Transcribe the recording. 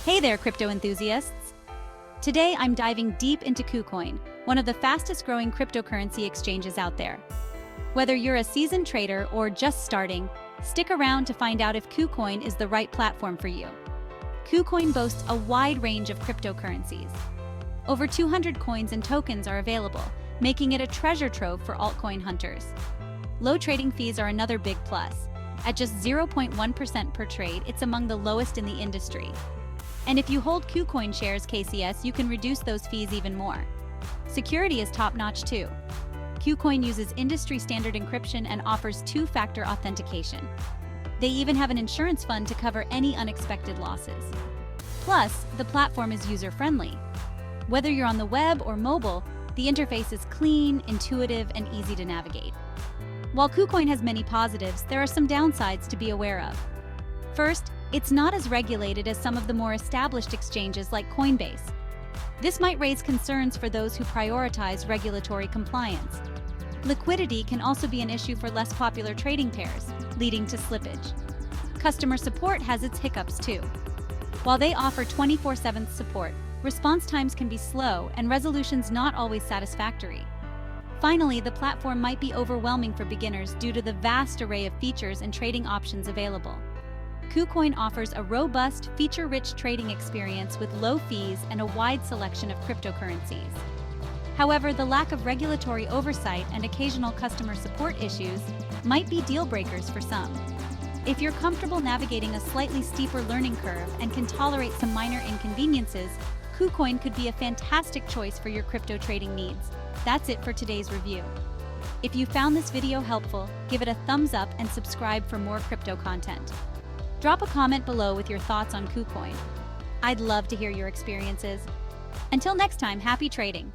Hey there, crypto enthusiasts! Today I'm diving deep into KuCoin, one of the fastest growing cryptocurrency exchanges out there. Whether you're a seasoned trader or just starting, stick around to find out if KuCoin is the right platform for you. KuCoin boasts a wide range of cryptocurrencies. Over 200 coins and tokens are available, making it a treasure trove for altcoin hunters. Low trading fees are another big plus. At just 0.1% per trade, it's among the lowest in the industry. And if you hold KuCoin shares KCS, you can reduce those fees even more. Security is top-notch too. KuCoin uses industry-standard encryption and offers two-factor authentication. They even have an insurance fund to cover any unexpected losses. Plus, the platform is user-friendly. Whether you're on the web or mobile, the interface is clean, intuitive, and easy to navigate. While KuCoin has many positives, there are some downsides to be aware of. First, it's not as regulated as some of the more established exchanges like Coinbase. This might raise concerns for those who prioritize regulatory compliance. Liquidity can also be an issue for less popular trading pairs, leading to slippage. Customer support has its hiccups too. While they offer 24/7 support, response times can be slow and resolutions not always satisfactory. Finally, the platform might be overwhelming for beginners due to the vast array of features and trading options available. KuCoin offers a robust, feature-rich trading experience with low fees and a wide selection of cryptocurrencies. However, the lack of regulatory oversight and occasional customer support issues might be deal-breakers for some. If you're comfortable navigating a slightly steeper learning curve and can tolerate some minor inconveniences, KuCoin could be a fantastic choice for your crypto trading needs. That's it for today's review. If you found this video helpful, give it a thumbs up and subscribe for more crypto content. Drop a comment below with your thoughts on KuCoin. I'd love to hear your experiences. Until next time, happy trading!